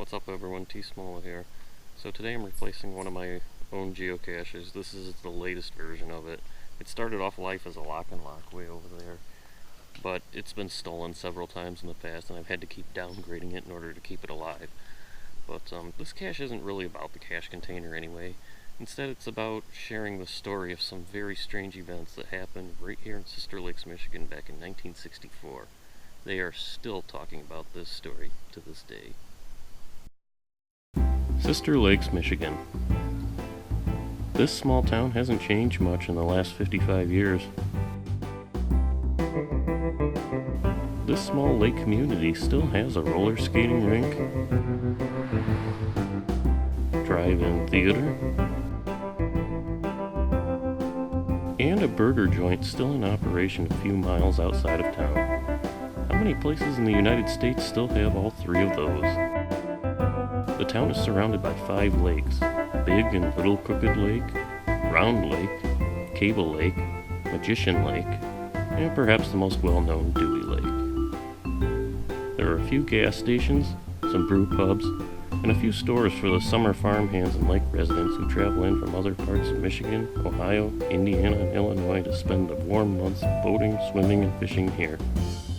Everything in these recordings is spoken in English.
What's up everyone, T Small here. So today I'm replacing one of my own geocaches. This is the latest version of it. It started off life as a lock and lock way over there, but it's been stolen several times in the past and I've had to keep downgrading it in order to keep it alive. But this cache isn't really about the cache container anyway. Instead it's about sharing the story of some very strange events that happened right here in Sister Lakes, Michigan back in 1964. They are still talking about this story to this day. Sister Lakes, Michigan. This small town hasn't changed much in the last 55 years. This small lake community still has a roller skating rink, drive-in theater, and a burger joint still in operation a few miles outside of town. How many places in the United States still have all three of those? The town is surrounded by 5 lakes: Big and Little Crooked Lake, Round Lake, Cable Lake, Magician Lake, and perhaps the most well-known Dewey Lake. There are a few gas stations, some brew pubs, and a few stores for the summer farmhands and lake residents who travel in from other parts of Michigan, Ohio, Indiana, and Illinois to spend the warm months boating, swimming, and fishing here.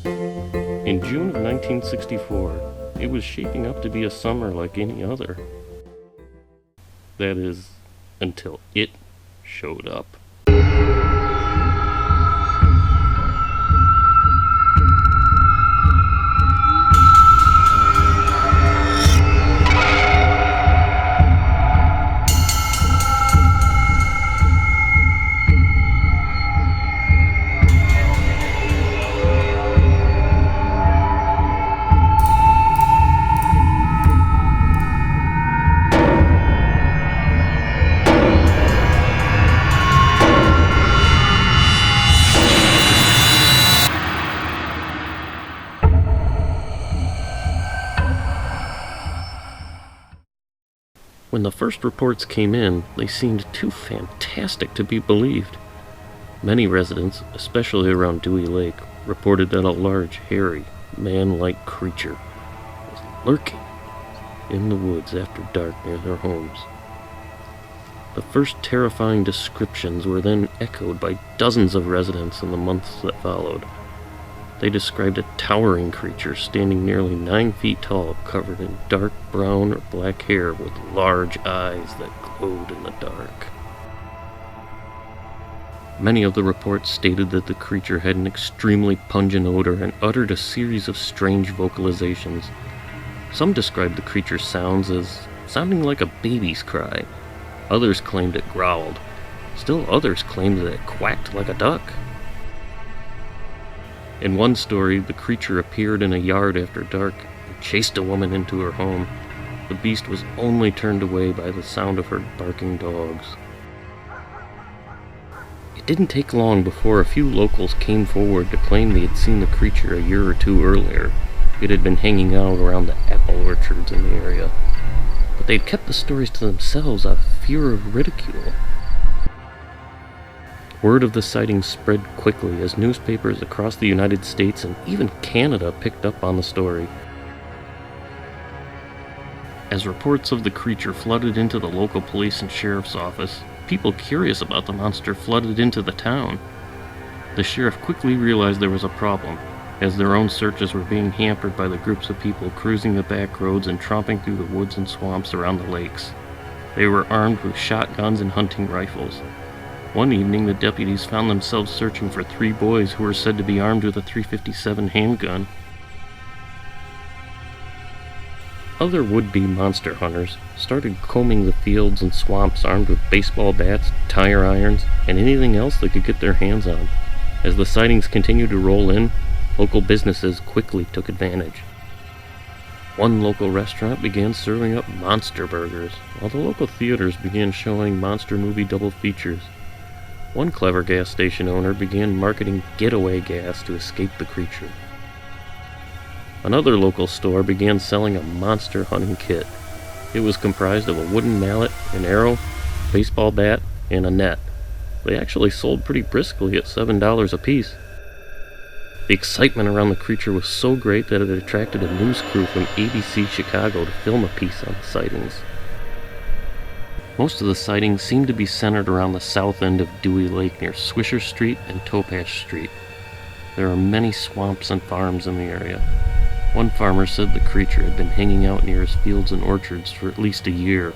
In June of 1964, it was shaping up to be a summer like any other. That is, until it showed up. When the first reports came in, they seemed too fantastic to be believed. Many residents, especially around Dewey Lake, reported that a large, hairy, man-like creature was lurking in the woods after dark near their homes. The first terrifying descriptions were then echoed by dozens of residents in the months that followed. They described a towering creature standing nearly 9 feet tall, covered in dark brown or black hair with large eyes that glowed in the dark. Many of the reports stated that the creature had an extremely pungent odor and uttered a series of strange vocalizations. Some described the creature's sounds as sounding like a baby's cry. Others claimed it growled. Still others claimed that it quacked like a duck. In one story, the creature appeared in a yard after dark and chased a woman into her home. The beast was only turned away by the sound of her barking dogs. It didn't take long before a few locals came forward to claim they had seen the creature a year or two earlier. It had been hanging out around the apple orchards in the area. But they'd kept the stories to themselves out of fear of ridicule. Word of the sighting spread quickly as newspapers across the United States and even Canada picked up on the story. As reports of the creature flooded into the local police and sheriff's office, people curious about the monster flooded into the town. The sheriff quickly realized there was a problem, as their own searches were being hampered by the groups of people cruising the back roads and tromping through the woods and swamps around the lakes. They were armed with shotguns and hunting rifles. One evening, the deputies found themselves searching for 3 boys who were said to be armed with a .357 handgun. Other would-be monster hunters started combing the fields and swamps armed with baseball bats, tire irons, and anything else they could get their hands on. As the sightings continued to roll in, local businesses quickly took advantage. One local restaurant began serving up monster burgers, while the local theaters began showing monster movie double features. One clever gas station owner began marketing getaway gas to escape the creature. Another local store began selling a monster hunting kit. It was comprised of a wooden mallet, an arrow, baseball bat, and a net. They actually sold pretty briskly at $7 a piece. The excitement around the creature was so great that it attracted a news crew from ABC Chicago to film a piece on the sightings. Most of the sightings seemed to be centered around the south end of Dewey Lake near Swisher Street and Topaz Street. There are many swamps and farms in the area. One farmer said the creature had been hanging out near his fields and orchards for at least a year.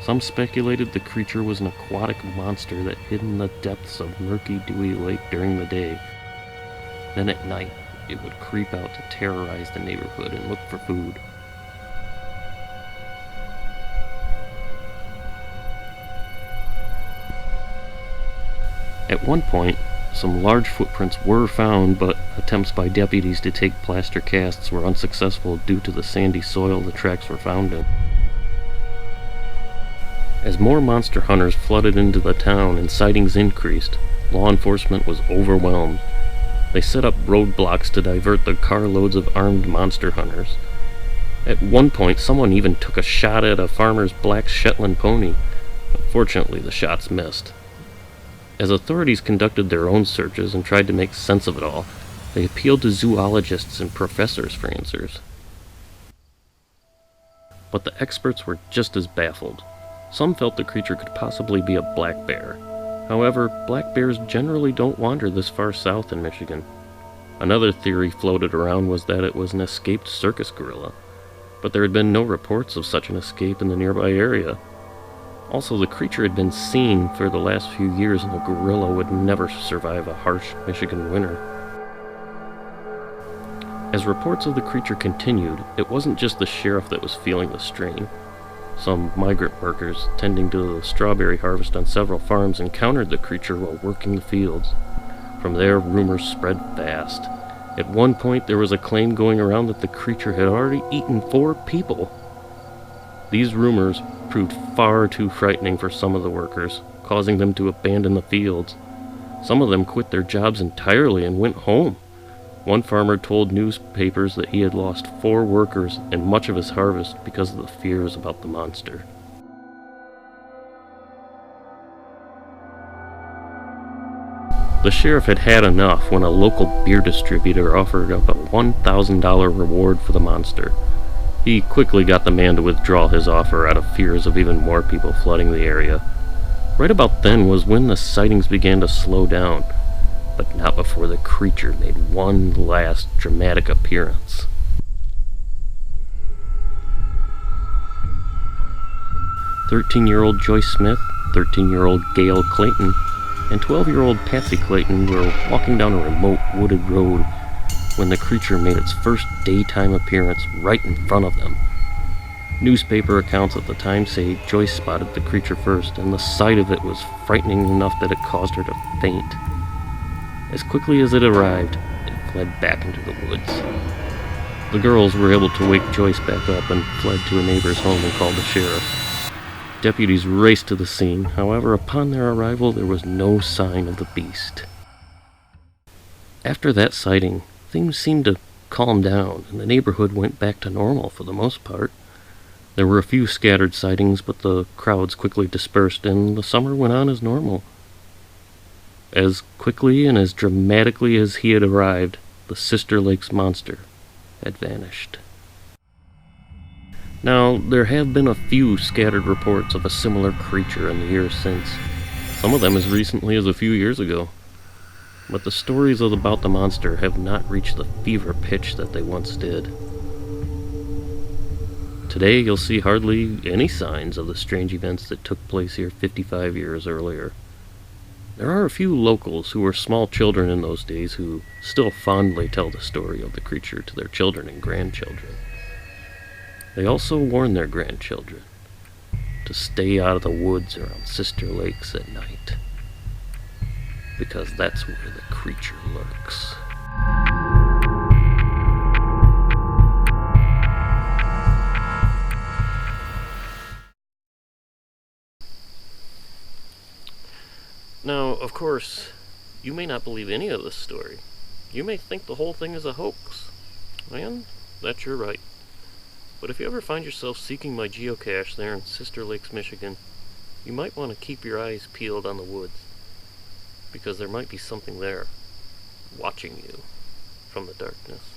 Some speculated the creature was an aquatic monster that hid in the depths of murky Dewey Lake during the day. Then at night, it would creep out to terrorize the neighborhood and look for food. At one point, some large footprints were found, but attempts by deputies to take plaster casts were unsuccessful due to the sandy soil the tracks were found in. As more monster hunters flooded into the town and sightings increased, law enforcement was overwhelmed. They set up roadblocks to divert the carloads of armed monster hunters. At one point, someone even took a shot at a farmer's black Shetland pony. Unfortunately, the shots missed. As authorities conducted their own searches and tried to make sense of it all, they appealed to zoologists and professors for answers. But the experts were just as baffled. Some felt the creature could possibly be a black bear. However, black bears generally don't wander this far south in Michigan. Another theory floated around was that it was an escaped circus gorilla, but there had been no reports of such an escape in the nearby area. Also, the creature had been seen for the last few years, and a gorilla would never survive a harsh Michigan winter. As reports of the creature continued, it wasn't just the sheriff that was feeling the strain. Some migrant workers tending to the strawberry harvest on several farms encountered the creature while working the fields. From there, rumors spread fast. At one point, there was a claim going around that the creature had already eaten 4 people. These rumors proved far too frightening for some of the workers, causing them to abandon the fields. Some of them quit their jobs entirely and went home. One farmer told newspapers that he had lost 4 workers and much of his harvest because of the fears about the monster. The sheriff had had enough when a local beer distributor offered up a $1,000 reward for the monster. He quickly got the man to withdraw his offer out of fears of even more people flooding the area. Right about then was when the sightings began to slow down, but not before the creature made one last dramatic appearance. 13-year-old Joyce Smith, 13-year-old Gail Clayton, and 12-year-old Patsy Clayton were walking down a remote wooded road when the creature made its first daytime appearance right in front of them. Newspaper accounts at the time say Joyce spotted the creature first, and the sight of it was frightening enough that it caused her to faint. As quickly as it arrived, it fled back into the woods. The girls were able to wake Joyce back up and fled to a neighbor's home and called the sheriff. Deputies raced to the scene. However, upon their arrival, there was no sign of the beast. After that sighting, things seemed to calm down, and the neighborhood went back to normal for the most part. There were a few scattered sightings, but the crowds quickly dispersed, and the summer went on as normal. As quickly and as dramatically as he had arrived, the Sister Lakes monster had vanished. Now, there have been a few scattered reports of a similar creature in the years since, some of them as recently as a few years ago. But the stories about the monster have not reached the fever pitch that they once did. Today, you'll see hardly any signs of the strange events that took place here 55 years earlier. There are a few locals who were small children in those days who still fondly tell the story of the creature to their children and grandchildren. They also warn their grandchildren to stay out of the woods around Sister Lakes at night, because that's where the creature lurks. Now, of course, you may not believe any of this story. You may think the whole thing is a hoax, and that's your right. But if you ever find yourself seeking my geocache there in Sister Lakes, Michigan, You might want to keep your eyes peeled on the woods, because there might be something there, watching you from the darkness.